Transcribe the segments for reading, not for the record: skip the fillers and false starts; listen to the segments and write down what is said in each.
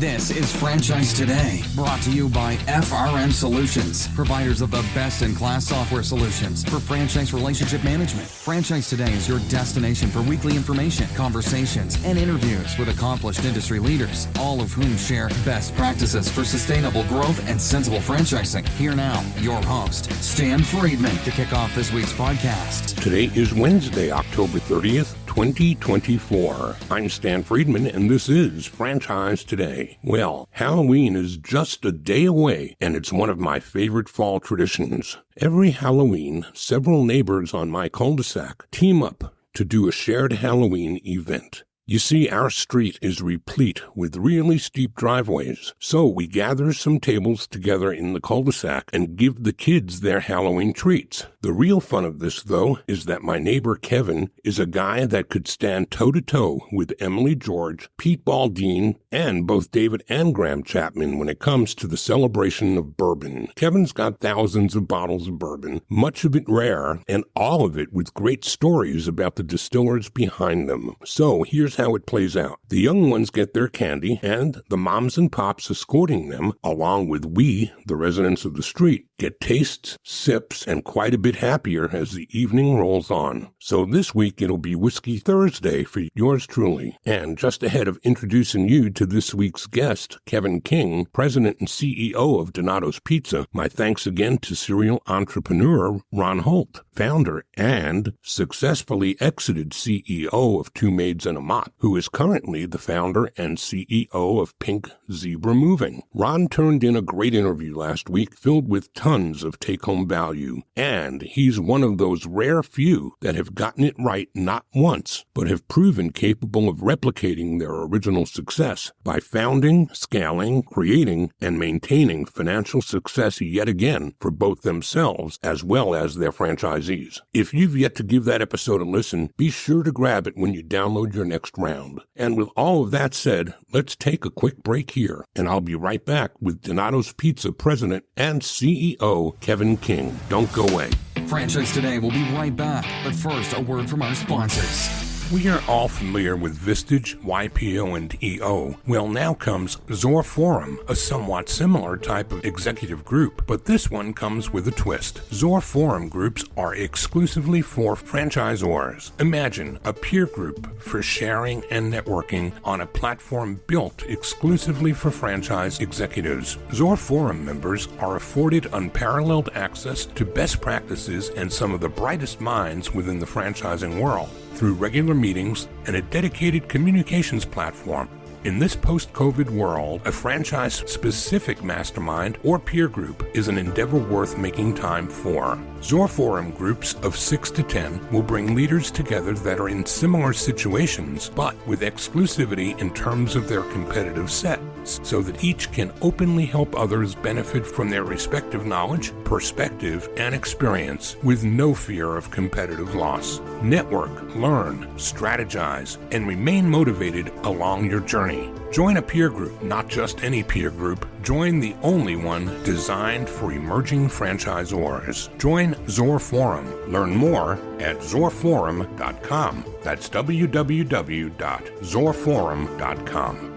This is Franchise Today, brought to you by FRM Solutions, providers of the best-in-class software solutions for franchise relationship management. Franchise Today is your destination for weekly information, conversations, and interviews with accomplished industry leaders, all of whom share best practices for sustainable growth and sensible franchising. Here now, your host, Stan Friedman, to kick off this week's podcast. Today is Wednesday, October 30th, 2024. I'm Stan Friedman, and this is Franchise Today. Well, Halloween is just a day away, and it's one of my favorite fall traditions. Every Halloween, several neighbors on my cul-de-sac team up to do a shared Halloween event. You see, our street is replete with really steep driveways, so we gather some tables together in the cul-de-sac and give the kids their Halloween treats. The real fun of this, though, is that my neighbor Kevin is a guy that could stand toe-to-toe with Emily George, Pete Baldine, and both David and Graham Chapman when it comes to the celebration of bourbon. Kevin's got thousands of bottles of bourbon, much of it rare, and all of it with great stories about the distillers behind them. So here's how it plays out. The young ones get their candy, and the moms and pops escorting them, along with we, the residents of the street, get tastes, sips, and quite a bit happier as the evening rolls on. So this week it'll be Whiskey Thursday for yours truly. And just ahead of introducing you to this week's guest, Kevin King, President and CEO of Dominos Pizza, my thanks again to serial entrepreneur Ron Holt, founder and successfully exited CEO of Two Maids and a Mott, who is currently the founder and CEO of Pink Zebra Moving. Ron turned in a great interview last week filled with tons of take-home value, and he's one of those rare few that have gotten it right not once, but have proven capable of replicating their original success by founding, scaling, creating, and maintaining financial success yet again for both themselves as well as their franchisees. If you've yet to give that episode a listen, be sure to grab it when you download your next round. And with all of that said, let's take a quick break here, and I'll be right back with Dominos Pizza President and CEO Kevin King. Don't go away. Franchise Today will be right back, but first, a word from our sponsors. We are all familiar with Vistage, YPO, and EO. Well, now comes Zor Forum, a somewhat similar type of executive group, but this one comes with a twist. Zor Forum groups are exclusively for franchisors. Imagine a peer group for sharing and networking on a platform built exclusively for franchise executives. Zor Forum members are afforded unparalleled access to best practices and some of the brightest minds within the franchising world through regular meetings and a dedicated communications platform. In this post-COVID world, a franchise-specific mastermind or peer group is an endeavor worth making time for. Zor Forum groups of 6 to 10 will bring leaders together that are in similar situations, but with exclusivity in terms of their competitive sets, so that each can openly help others benefit from their respective knowledge, perspective, and experience with no fear of competitive loss. Network, learn, strategize, and remain motivated along your journey. Join a peer group, not just any peer group. Join the only one designed for emerging franchisors. Join Zor Forum. Learn more at zorforum.com. That's www.zorforum.com.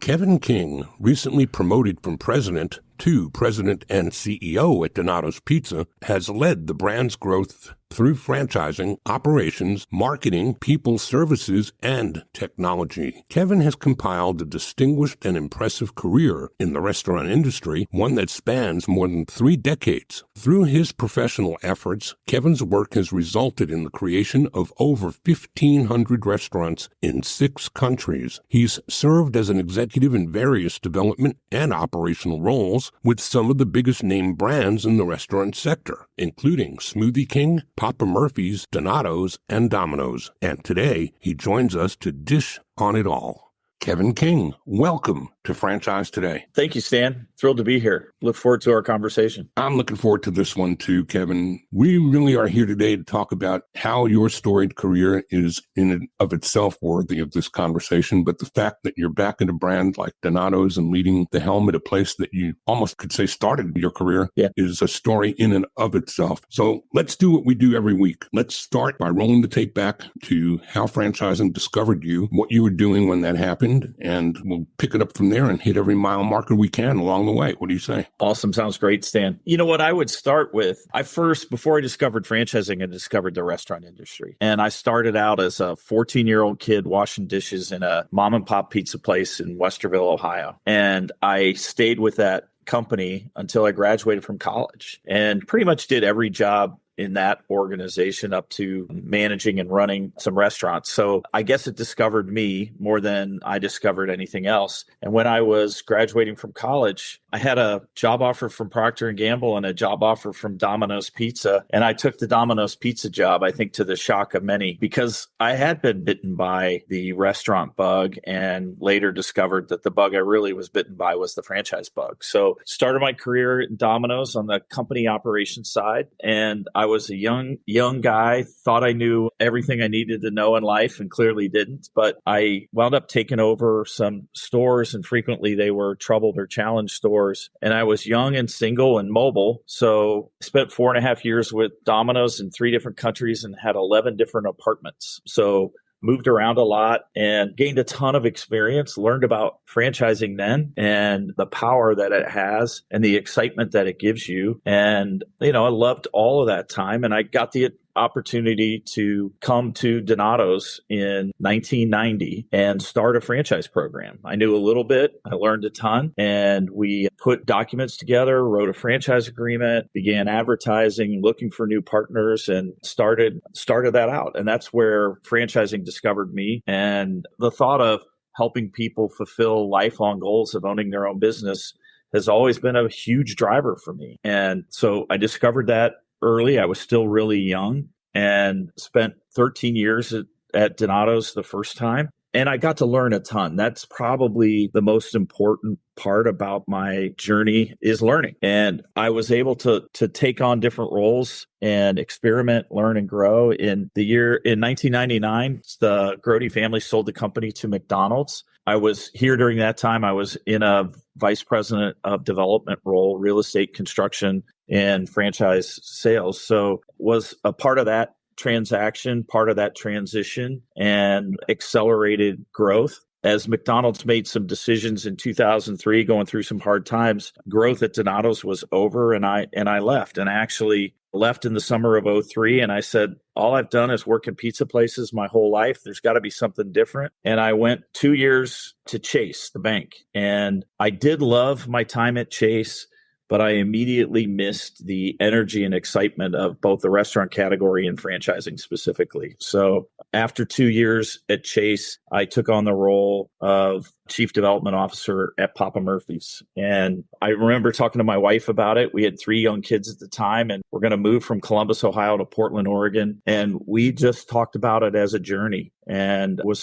Kevin King, recently promoted from president to president and CEO at Dominos Pizza, has led the brand's growth through franchising, operations, marketing, people services, and technology. Kevin has compiled a distinguished and impressive career in the restaurant industry, one that spans more than 3 decades. Through his professional efforts, Kevin's work has resulted in the creation of over 1,500 restaurants in 6 countries. He's served as an executive in various development and operational roles with some of the biggest name brands in the restaurant sector, including Smoothie King, Papa Murphy's, Donatos, and Domino's. And today, he joins us to dish on it all. Kevin King, welcome to Franchise Today. Thank you, Stan. Thrilled to be here. Look forward to our conversation. I'm looking forward to this one too, Kevin. We really are here today to talk about how your storied career is in and of itself worthy of this conversation, but the fact that you're back in a brand like Donatos and leading the helm at a place that you almost could say started your career is a story in and of itself. So let's do what we do every week. Let's start by rolling the tape back to how franchising discovered you, what you were doing when that happened, and we'll pick it up from there. there and hit every mile marker we can along the way. What do you say? Awesome. Sounds great, Stan. You know what I would start with? Before I discovered franchising, I discovered the restaurant industry. And I started out as a 14-year-old kid washing dishes in a mom and pop pizza place in Westerville, Ohio. And I stayed with that company until I graduated from college and pretty much did every job in that organization up to managing and running some restaurants. So I guess it discovered me more than I discovered anything else. And when I was graduating from college, I had a job offer from Procter Gamble and a job offer from Dominos Pizza. And I took the Dominos Pizza job, I think to the shock of many, because I had been bitten by the restaurant bug and later discovered that the bug I really was bitten by was the franchise bug. So started my career at Domino's on the company operations side. And I was a young guy, thought I knew everything I needed to know in life and clearly didn't. But I wound up taking over some stores, and frequently they were troubled or challenged stores. And I was young and single and mobile. So I spent 4.5 years with Domino's in 3 different countries and had 11 different apartments. So moved around a lot and gained a ton of experience, learned about franchising then and the power that it has and the excitement that it gives you. And, I loved all of that time. And I got the opportunity to come to Donato's in 1990 and start a franchise program. I knew a little bit, I learned a ton, and we put documents together, wrote a franchise agreement, began advertising, looking for new partners, and started that out. And that's where franchising discovered me. And the thought of helping people fulfill lifelong goals of owning their own business has always been a huge driver for me. And so I discovered that early. I was still really young and spent 13 years at Donato's the first time. And I got to learn a ton. That's probably the most important part about my journey is learning. And I was able to take on different roles and experiment, learn, and grow. In 1999, the Grody family sold the company to McDonald's. I was here during that time. I was in a vice president of development role, real estate, construction, and franchise sales. So was a part of that transaction, part of that transition, and accelerated growth. As McDonald's made some decisions in 2003, going through some hard times, growth at Donato's was over, and I left. And I actually left in the summer of 2003, and I said, all I've done is work in pizza places my whole life. There's got to be something different. And I went 2 years to Chase, the bank. And I did love my time at Chase, but I immediately missed the energy and excitement of both the restaurant category and franchising specifically. So after 2 years at Chase, I took on the role of Chief Development Officer at Papa Murphy's. And I remember talking to my wife about it. We had 3 young kids at the time, and we're going to move from Columbus, Ohio to Portland, Oregon. And we just talked about it as a journey and was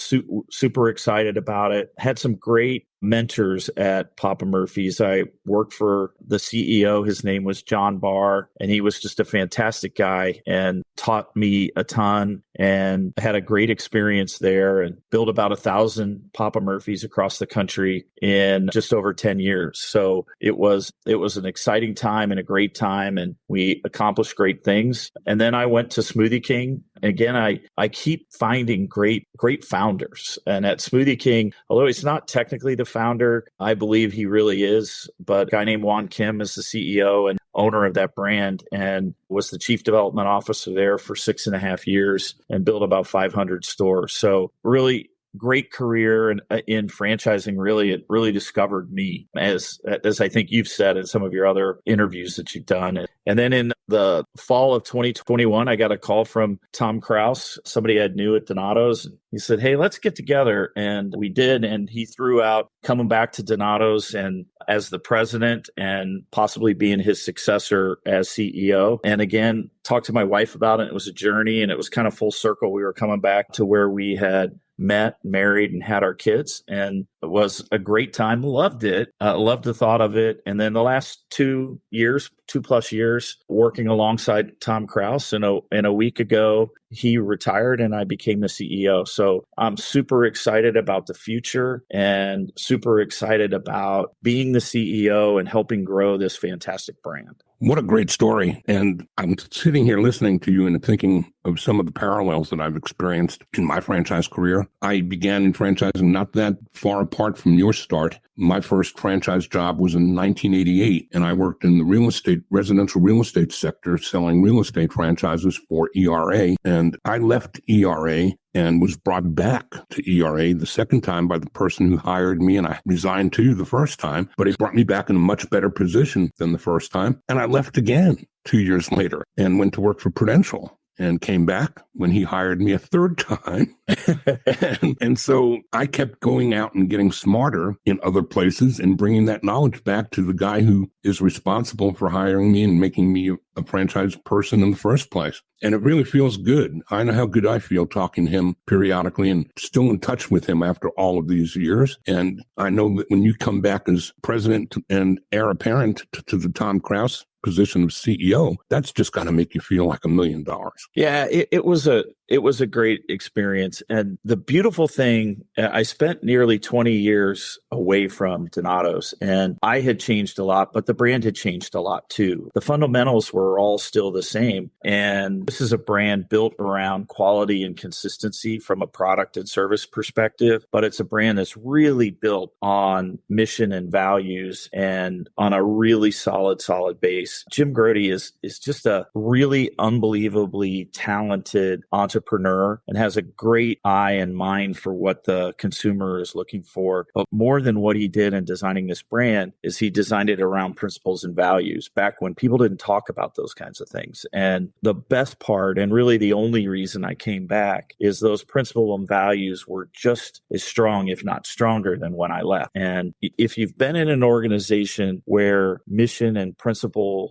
super excited about it. Had some great mentors at Papa Murphy's. I worked for the CEO. His name was John Barr, and he was just a fantastic guy and taught me a ton and had a great experience there and built about 1,000 Papa Murphy's across the country in just over 10 years. So it was an exciting time and a great time, and we accomplished great things. And then I went to Smoothie King. Again, I keep finding great founders. And at Smoothie King, although he's not technically the founder, I believe he really is. But a guy named Juan Kim is the CEO and owner of that brand and was the chief development officer there for 6.5 years and built about 500 stores. So really great career in franchising. Really, it really discovered me, as I think you've said in some of your other interviews that you've done. And then in the fall of 2021, I got a call from Tom Kraus, somebody I knew at Donato's. He said, "Hey, let's get together." And we did. And he threw out coming back to Donato's and as the president and possibly being his successor as CEO. And again, talked to my wife about it. It was a journey and it was kind of full circle. We were coming back to where we had met, married, and had our kids. And it was a great time. Loved it. Loved the thought of it. And then the last 2 plus years, working alongside Tom Kraus. And a week ago, he retired and I became the CEO. So I'm super excited about the future and super excited about being the CEO and helping grow this fantastic brand. What a great story. And I'm sitting here listening to you and thinking of some of the parallels that I've experienced in my franchise career. I began in franchising not that far apart from your start. My first franchise job was in 1988, and I worked in the residential real estate sector, selling real estate franchises for ERA. And I left ERA and was brought back to ERA the second time by the person who hired me, and I resigned too the first time, but he brought me back in a much better position than the first time. And I left again 2 years later and went to work for Prudential and came back when he hired me a third time. and so I kept going out and getting smarter in other places and bringing that knowledge back to the guy who is responsible for hiring me and making me a franchise person in the first place. And it really feels good. I know how good I feel talking to him periodically and still in touch with him after all of these years. And I know that when you come back as president and heir apparent to the Tom Krause position of CEO, that's just got to make you feel like $1 million. Yeah, it was a great experience. And the beautiful thing, I spent nearly 20 years away from Donatos, and I had changed a lot, but the brand had changed a lot too. The fundamentals were all still the same. And this is a brand built around quality and consistency from a product and service perspective, but it's a brand that's really built on mission and values and on a really solid base. Jim Grody is just a really unbelievably talented entrepreneur and has a great eye and mind for what the consumer is looking for. But more than what he did in designing this brand is he designed it around principles and values back when people didn't talk about those kinds of things. And the best part, and really the only reason I came back, is those principles and values were just as strong, if not stronger, than when I left. And if you've been in an organization where mission and principle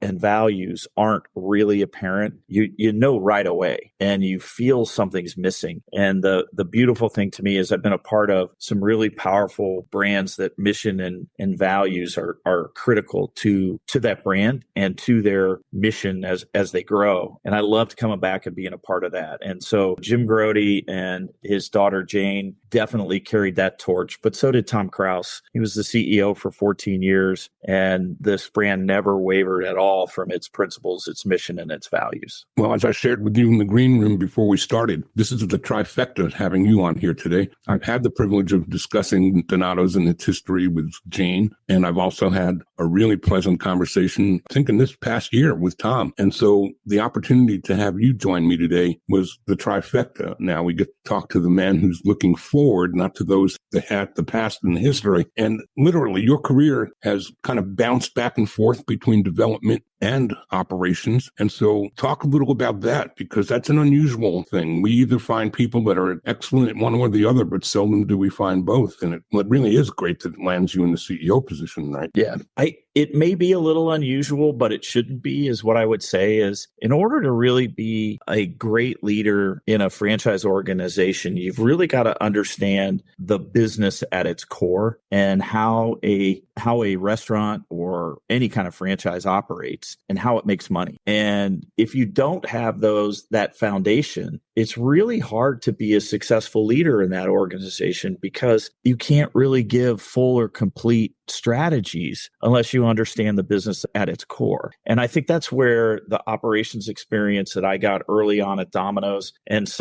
and values aren't really apparent, you know right away, and you feel something's missing. And the beautiful thing to me is I've been a part of some really powerful brands that mission and values are critical to that brand and to their mission as they grow. And I loved coming back and being a part of that. And so Jim Grody and his daughter Jane definitely carried that torch, but so did Tom Krause. He was the CEO for 14 years, and this brand never wavered at all from its principles, its mission, and its values. Well, as I shared with you in the green room before we started, this is the trifecta having you on here today. I've had the privilege of discussing Donatos and its history with Jane, and I've also had a really pleasant conversation, I think in this past year, with Tom. And so the opportunity to have you join me today was the trifecta. Now we get to talk to the man who's looking forward, not to those that had the past and the history. And literally, your career has kind of bounced back and forth between development and operations. And so talk a little about that, because that's an unusual thing. We either find people that are excellent at one or the other, but seldom do we find both. And it really is great that it lands you in the CEO position, right? Yeah. It may be a little unusual, but it shouldn't be, is what I would say. Is in order to really be a great leader in a franchise organization, you've really got to understand the business at its core and how a restaurant or any kind of franchise operates and how it makes money. And if you don't have that foundation, it's really hard to be a successful leader in that organization, because you can't really give full or complete strategies unless you understand the business at its core. And I think that's where the operations experience that I got early on at Domino's, and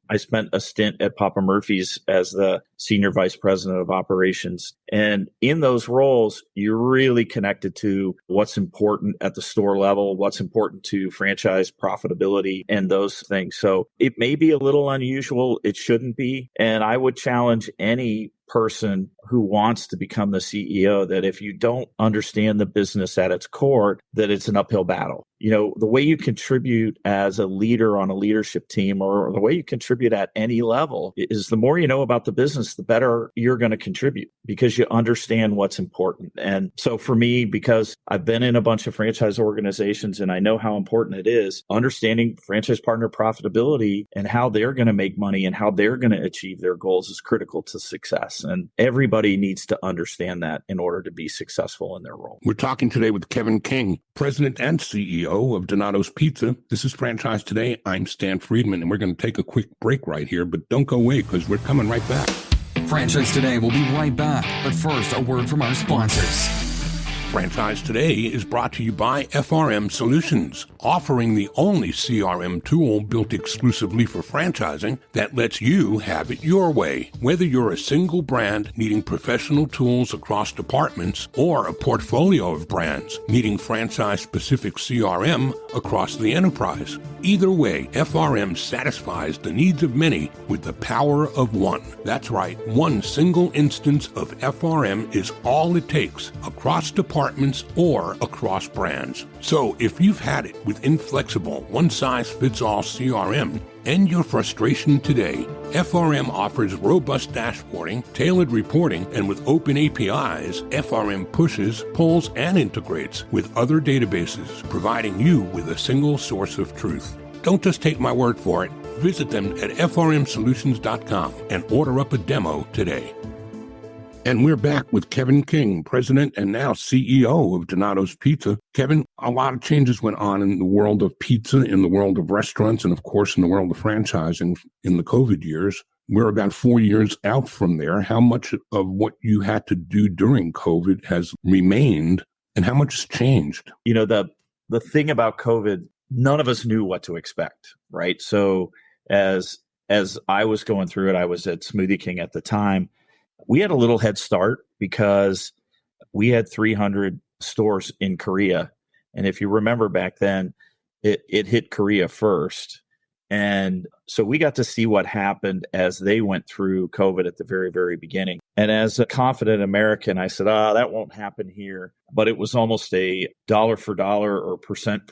I spent a stint at Papa Murphy's as the senior vice president of operations. And in those roles, you're really connected to what's important at the store level, what's important to franchise profitability, and those things. So it may be a little unusual. It shouldn't be. And I would challenge any person who wants to become the CEO that if you don't understand the business at its core, that it's an uphill battle. You know, the way you contribute as a leader on a leadership team, or the way you contribute at any level, is the more you know about the business, the better you're going to contribute, because you understand what's important. And so for me, because I've been in a bunch of franchise organizations and I know how important it is, understanding franchise partner profitability and how they're going to make money and how they're going to achieve their goals is critical to success. And everybody needs to understand that in order to be successful in their role. We're talking today with Kevin King, President and CEO of Dominos Pizza. This is Franchise Today. I'm Stan Friedman, and we're going to take a quick break right here, but don't go away, because we're coming right back. Franchise Today will be right back, but first, a word from our sponsors. Franchise Today is brought to you by FRM Solutions, offering the only CRM tool built exclusively for franchising that lets you have it your way. Whether you're a single brand needing professional tools across departments or a portfolio of brands needing franchise-specific CRM across the enterprise. Either way, FRM satisfies the needs of many with the power of one. That's right, one single instance of FRM is all it takes across departments or across brands. So if you've had it with inflexible, one-size-fits-all CRM, end your frustration today. FRM offers robust dashboarding, tailored reporting, and with open APIs, FRM pushes, pulls, and integrates with other databases, providing you with a single source of truth. Don't just take my word for it. Visit them at frmsolutions.com and order up a demo today. And we're back with Kevin King, president and now CEO of Dominos Pizza. Kevin, a lot of changes went on in the world of pizza, in the world of restaurants, and of course in the world of franchising in the COVID years. We're about 4 years out from there. How much of what you had to do during COVID has remained, and how much has changed? You know, the thing about COVID, none of us knew what to expect, right? So as I was going through it, I was at Smoothie King at the time. We had a little head start because we had 300 stores in Korea. And if you remember back then, it hit Korea first. And so we got to see what happened as they went through COVID at the very, very beginning. And as a confident American, I said, that won't happen here. But it was almost a dollar for dollar or percent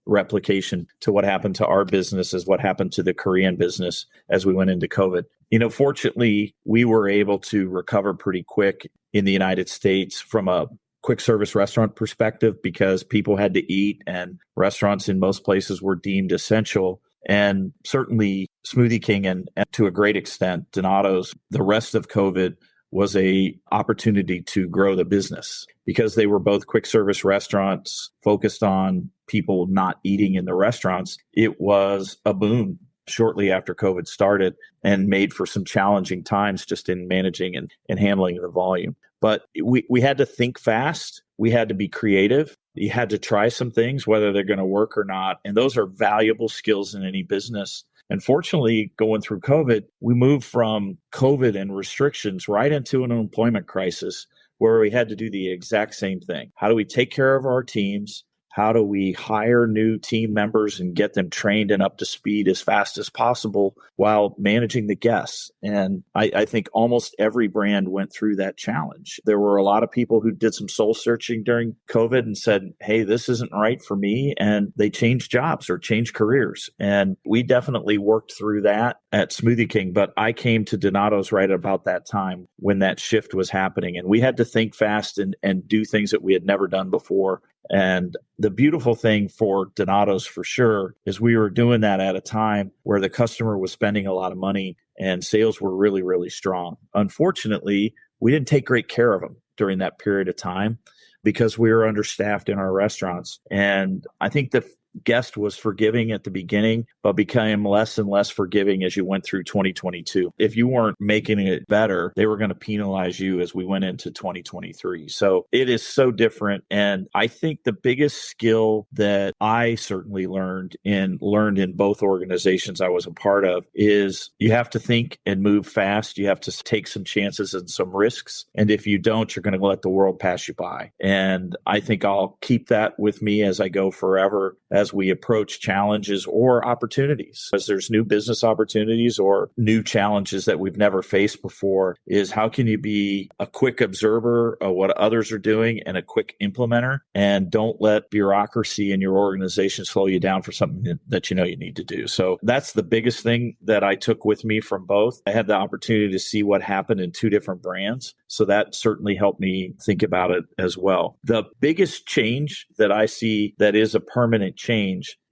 replication to what happened to our business as what happened to the Korean business as we went into COVID. You know, fortunately, we were able to recover pretty quick in the United States from a quick service restaurant perspective because people had to eat and restaurants in most places were deemed essential. And certainly Smoothie King and to a great extent, Donatos, the rest of COVID was a opportunity to grow the business because they were both quick service restaurants focused on people not eating in the restaurants. It was a boom shortly after COVID started and made for some challenging times just in managing and handling the volume. But we had to think fast. We had to be creative. You had to try some things, whether they're going to work or not. And those are valuable skills in any business. And fortunately, going through COVID, we moved from COVID and restrictions right into an employment crisis where we had to do the exact same thing. How do we take care of our teams? How do we hire new team members and get them trained and up to speed as fast as possible while managing the guests? And I think almost every brand went through that challenge. There were a lot of people who did some soul searching during COVID and said, hey, this isn't right for me. And they changed jobs or changed careers. And we definitely worked through that at Smoothie King. But I came to Donatos right about that time when that shift was happening. And we had to think fast and do things that we had never done before. And the beautiful thing for Donatos for sure is we were doing that at a time where the customer was spending a lot of money and sales were really, really strong. Unfortunately, we didn't take great care of them during that period of time because we were understaffed in our restaurants. And I think the guest was forgiving at the beginning, but became less and less forgiving as you went through 2022. If you weren't making it better, they were going to penalize you as we went into 2023. So it is so different. And I think the biggest skill that I certainly learned in both organizations I was a part of is you have to think and move fast. You have to take some chances and some risks. And if you don't, you're going to let the world pass you by. And I think I'll keep that with me as I go forever, as we approach challenges or opportunities. As there's new business opportunities or new challenges that we've never faced before, is how can you be a quick observer of what others are doing and a quick implementer, and don't let bureaucracy in your organization slow you down for something that you know you need to do. So that's the biggest thing that I took with me from both. I had the opportunity to see what happened in two different brands. So that certainly helped me think about it as well. The biggest change that I see that is a permanent change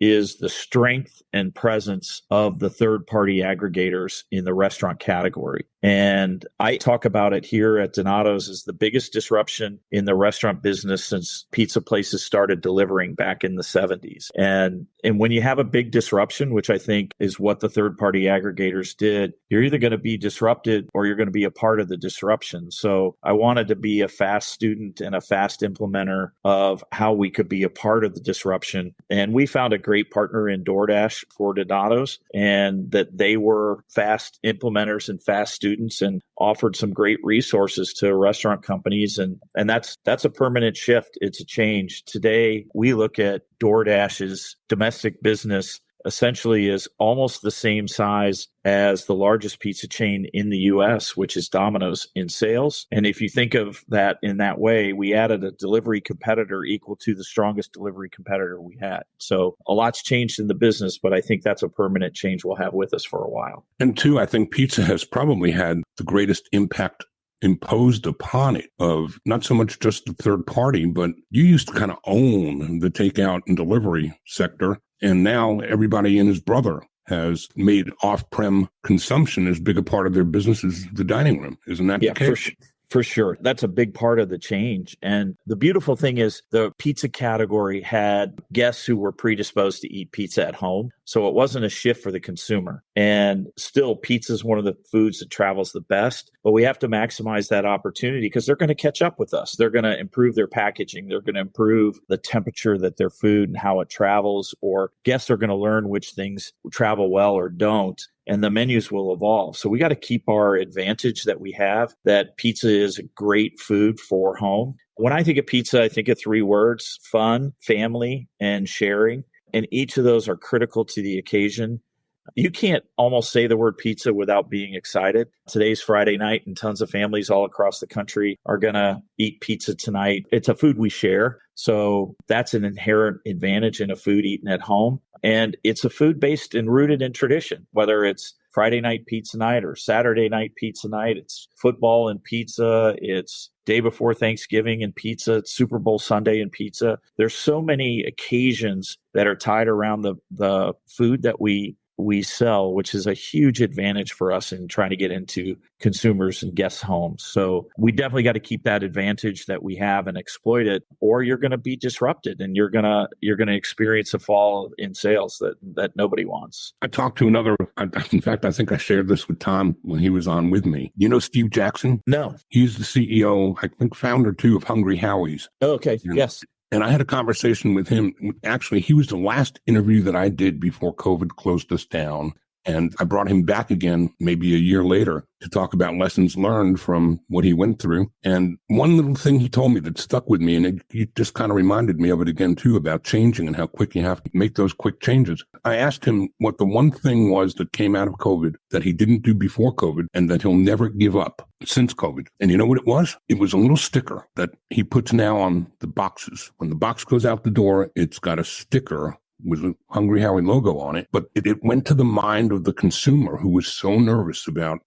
is the strength and presence of the third-party aggregators in the restaurant category. And I talk about it here at Donatos as the biggest disruption in the restaurant business since pizza places started delivering back in the 70s. And when you have a big disruption, which I think is what the third-party aggregators did, you're either going to be disrupted or you're going to be a part of the disruption. So I wanted to be a fast student and a fast implementer of how we could be a part of the disruption. And we found a great partner in DoorDash for Donatos, and that they were fast implementers and fast students and offered some great resources to restaurant companies. And that's a permanent shift. It's a change. Today, we look at DoorDash's domestic business essentially is almost the same size as the largest pizza chain in the U.S., which is Domino's in sales. And if you think of that in that way, we added a delivery competitor equal to the strongest delivery competitor we had. So a lot's changed in the business, but I think that's a permanent change we'll have with us for a while. And two, I think pizza has probably had the greatest impact imposed upon it of not so much just the third party, but you used to kind of own the takeout and delivery sector. And now everybody and his brother has made off-prem consumption as big a part of their business as the dining room. Isn't that the case? For sure. That's a big part of the change. And the beautiful thing is the pizza category had guests who were predisposed to eat pizza at home. So it wasn't a shift for the consumer. And still, pizza is one of the foods that travels the best. But we have to maximize that opportunity because they're going to catch up with us. They're going to improve their packaging. They're going to improve the temperature that their food and how it travels. Or guests are going to learn which things travel well or don't. And the menus will evolve. So we got to keep our advantage that we have, that pizza is a great food for home. When I think of pizza, I think of three words: fun, family, and sharing. And each of those are critical to the occasion. You can't almost say the word pizza without being excited. Today's Friday night, and tons of families all across the country are going to eat pizza tonight. It's a food we share. So that's an inherent advantage in a food eaten at home. And it's a food based and rooted in tradition, whether it's Friday night pizza night or Saturday night pizza night. It's football and pizza. It's day before Thanksgiving and pizza. It's Super Bowl Sunday and pizza. There's so many occasions that are tied around the food that we sell, which is a huge advantage for us in trying to get into consumers and guests' homes. So we definitely got to keep that advantage that we have and exploit it, or you're going to be disrupted and you're going to experience a fall in sales that nobody wants. I talked to another, in fact, I think I shared this with Tom when he was on with me. You know Steve Jackson? No. He's the CEO, I think founder too, of Hungry Howie's. Oh, okay. Yes. And I had a conversation with him. Actually, he was the last interview that I did before COVID closed us down. And I brought him back again, maybe a year later, to talk about lessons learned from what he went through. And one little thing he told me that stuck with me, and it just kind of reminded me of it again, too, about changing and how quick you have to make those quick changes. I asked him what the one thing was that came out of COVID that he didn't do before COVID and that he'll never give up since COVID. And you know what it was? It was a little sticker that he puts now on the boxes. When the box goes out the door, it's got a sticker with a Hungry Howie logo on it, but it went to the mind of the consumer who was so nervous about,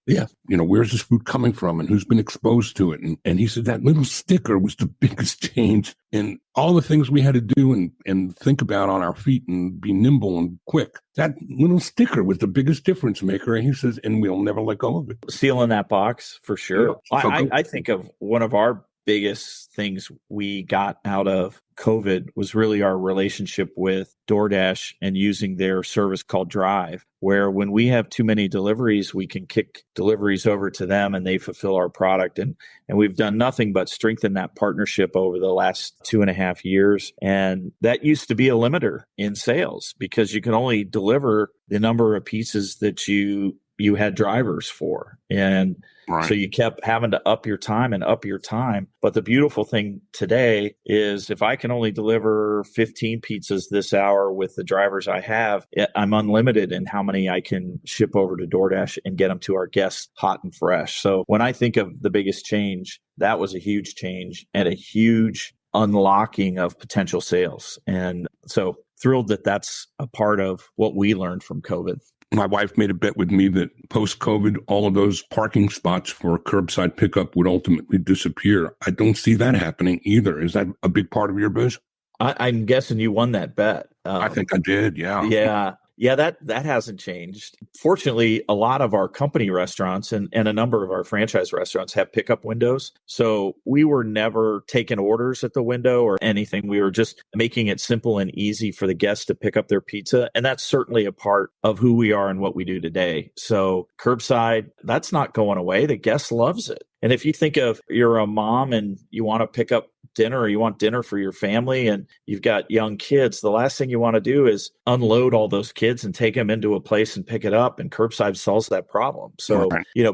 where's this food coming from and who's been exposed to it. And he said that little sticker was the biggest change in all the things we had to do and think about on our feet and be nimble and quick. That little sticker was the biggest difference maker. And he says, and we'll never let go of it. Seal in that box for sure. Yeah, so I think of one of our biggest things we got out of COVID was really our relationship with DoorDash and using their service called Drive, where when we have too many deliveries, we can kick deliveries over to them and they fulfill our product. And we've done nothing but strengthen that partnership over the last 2.5 years. And that used to be a limiter in sales because you can only deliver the number of pieces that you had drivers for. And right. So you kept having to up your time. But the beautiful thing today is if I can only deliver 15 pizzas this hour with the drivers I have, I'm unlimited in how many I can ship over to DoorDash and get them to our guests hot and fresh. So when I think of the biggest change, that was a huge change and a huge unlocking of potential sales. And so thrilled that that's a part of what we learned from COVID. My wife made a bet with me that post-COVID, all of those parking spots for curbside pickup would ultimately disappear. I don't see that happening either. Is that a big part of your biz? I'm guessing you won that bet. I think I did. Yeah. Yeah. Yeah, that hasn't changed. Fortunately, a lot of our company restaurants and a number of our franchise restaurants have pickup windows. So we were never taking orders at the window or anything. We were just making it simple and easy for the guests to pick up their pizza. And that's certainly a part of who we are and what we do today. So curbside, that's not going away. The guest loves it. And if you think of you're a mom and you want to pick up dinner or you want dinner for your family and you've got young kids, the last thing you want to do is unload all those kids and take them into a place and pick it up. And curbside solves that problem. So,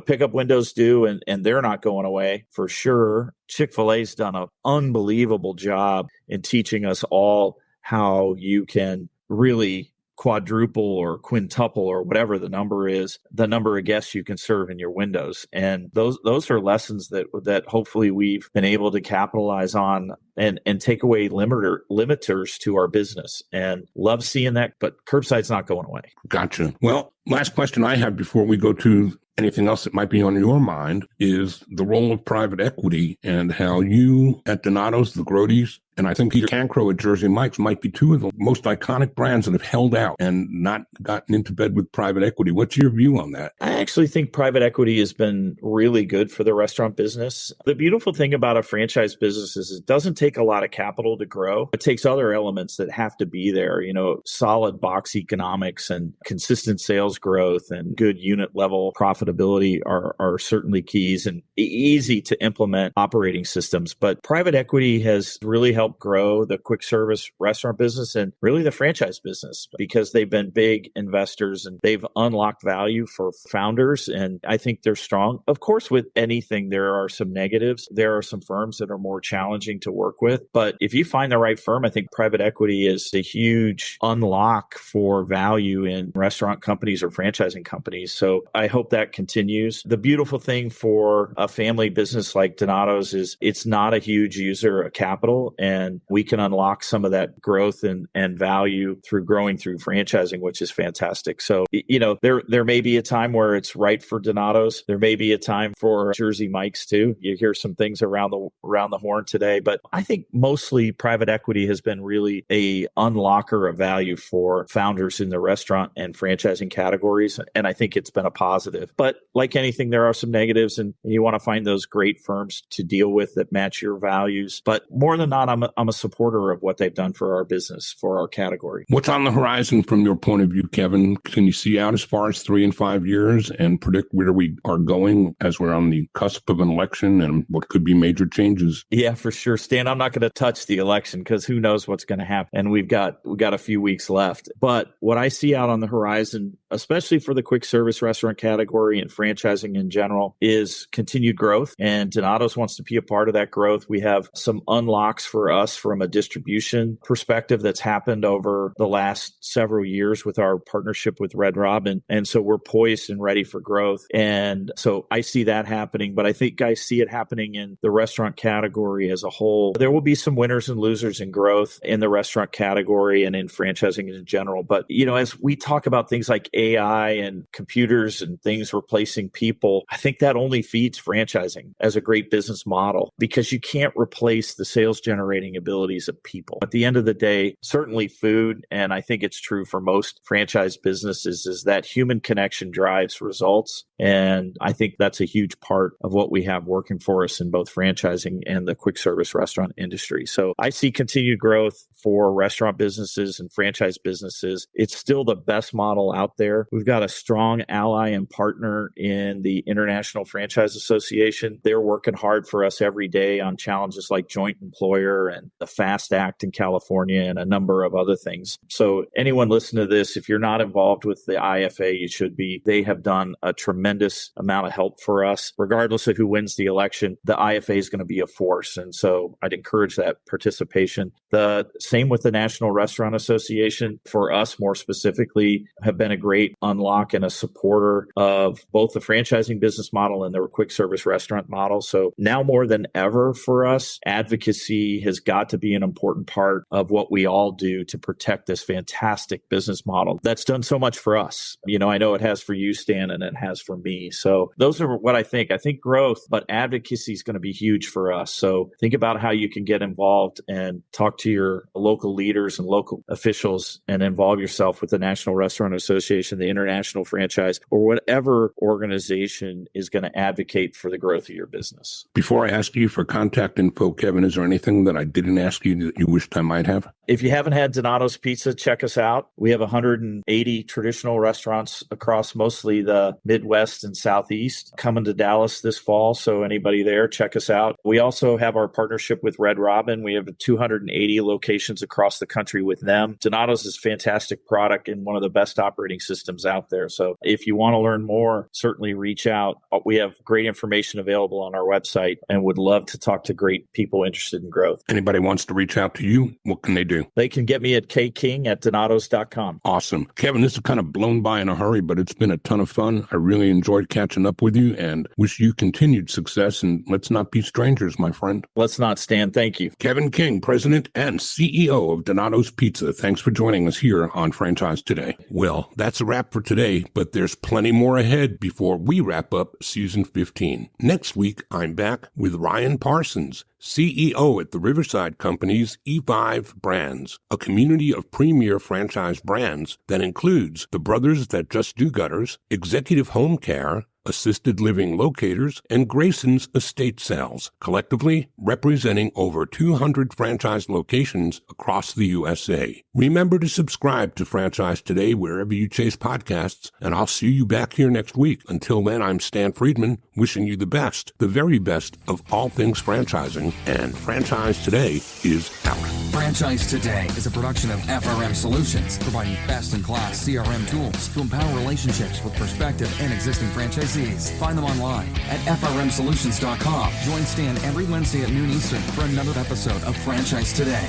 pickup windows do, and they're not going away for sure. Chick-fil-A's done an unbelievable job in teaching us all how you can really quadruple or quintuple or whatever the number is, the number of guests you can serve in your windows. And those are lessons that hopefully we've been able to capitalize on and take away limiters to our business, and love seeing that. But curbside's not going away. Gotcha. Well, last question I have before we go to anything else that might be on your mind is the role of private equity and how you at Donatos, the Grodies, and I think Peter Cancro at Jersey Mike's might be two of the most iconic brands that have held out and not gotten into bed with private equity. What's your view on that? I actually think private equity has been really good for the restaurant business. The beautiful thing about a franchise business is it doesn't take a lot of capital to grow. It takes other elements that have to be there, solid box economics and consistent sales growth and good unit level profitability are certainly keys, and easy to implement operating systems. But private equity has really helped grow the quick service restaurant business and really the franchise business, because they've been big investors and they've unlocked value for founders. And I think they're strong. Of course, with anything, there are some negatives. There are some firms that are more challenging to work with. But if you find the right firm, I think private equity is a huge unlock for value in restaurant companies or franchising companies. So I hope that continues. The beautiful thing for a family business like Donatos is it's not a huge user of capital, and we can unlock some of that growth and value through growing through franchising, which is fantastic. So, there may be a time where it's right for Donatos. There may be a time for Jersey Mike's too. You hear some things around the horn today, but I think mostly private equity has been really a unlocker of value for founders in the restaurant and franchising categories. And I think it's been a positive. But like anything, there are some negatives, and you want to find those great firms to deal with that match your values. But more than not, I'm a supporter of what they've done for our business, for our category. What's on the horizon from your point of view, Kevin? Can you see out as far as 3 and 5 years and predict where we are going as we're on the cusp of an election and what could be major changes? Yeah, for sure, Stan. I'm not going to touch the election because who knows what's going to happen. And we've got a few weeks left. But what I see out on the horizon, especially for the quick service restaurant category and franchising in general, is continued growth. And Donatos wants to be a part of that growth. We have some unlocks for us from a distribution perspective that's happened over the last several years with our partnership with Red Robin. And so we're poised and ready for growth. And so I see that happening, but I think I see it happening in the restaurant category as a whole. There will be some winners and losers in growth in the restaurant category and in franchising in general. But, as we talk about things like AI and computers and things replacing people, I think that only feeds franchising as a great business model, because you can't replace the sales generating abilities of people. At the end of the day, certainly food, and I think it's true for most franchise businesses, is that human connection drives results. And I think that's a huge part of what we have working for us in both franchising and the quick service restaurant industry. So I see continued growth for restaurant businesses and franchise businesses. It's still the best model out there. We've got a strong ally and partner in the International Franchise Association. They're working hard for us every day on challenges like joint employer and the FAST Act in California and a number of other things. So anyone listening to this, if you're not involved with the IFA, you should be. They have done a tremendous amount of help for us. Regardless of who wins the election, the IFA is going to be a force. And so I'd encourage that participation. The same with the National Restaurant Association, for us more specifically, have been a great unlock and a supporter of both the franchising business model and the quick service restaurant model. So now more than ever for us, advocacy has got to be an important part of what we all do to protect this fantastic business model that's done so much for us. I know it has for you, Stan, and it has for me. So those are what I think. I think growth, but advocacy is going to be huge for us. So think about how you can get involved and talk to your local leaders and local officials and involve yourself with the National Restaurant Association, the International Franchise, or whatever organization is going to advocate for the growth of your business. Before I ask you for contact info, Kevin, is there anything that I didn't ask you that you wished I might have? If you haven't had Dominos Pizza, check us out. We have 180 traditional restaurants across mostly the Midwest and Southeast coming to Dallas this fall. So anybody there, check us out. We also have our partnership with Red Robin. We have 280 locations across the country with them. Dominos is a fantastic product and one of the best operating systems out there. So if you want to learn more, certainly reach out. We have great information available on our website and would love to talk to great people interested in growth. Anybody wants to reach out to you, what can they do? They can get me at kking@donatos.com. Awesome. Kevin, this is kind of blown by in a hurry, but it's been a ton of fun. I really enjoyed catching up with you and wish you continued success. And let's not be strangers, my friend. Let's not, Stan. Thank you. Kevin King, President and CEO of Dominos Pizza. Thanks for joining us here on Franchise Today. Well, that's a wrap for today, but there's plenty more ahead before we wrap up season 15. Next week, I'm back with Ryan Parsons, CEO at the Riverside Company's E5 Brands, a community of premier franchise brands that includes the Brothers That Just Do Gutters, Executive Home Care, Assisted Living Locators, and Grayson's Estate Sales, collectively representing over 200 franchise locations across the USA. Remember to subscribe to Franchise Today wherever you chase podcasts, and I'll see you back here next week. Until then, I'm Stan Friedman, wishing you the best, the very best of all things franchising, and Franchise Today is out. Franchise Today is a production of FRM Solutions, providing best-in-class CRM tools to empower relationships with prospective and existing franchisees. Find them online at frmsolutions.com. Join Stan every Wednesday at noon Eastern for another episode of Franchise Today.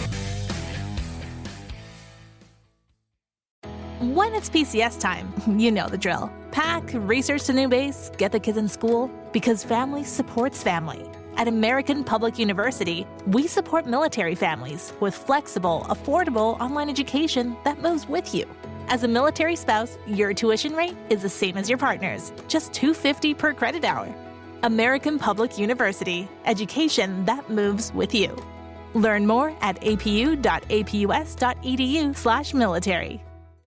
When it's PCS time, you know the drill. Pack, research the new base, get the kids in school, because family supports family. At American Public University, we support military families with flexible, affordable online education that moves with you. As a military spouse, your tuition rate is the same as your partner's, just $250 per credit hour. American Public University, education that moves with you. Learn more at apu.apus.edu/military.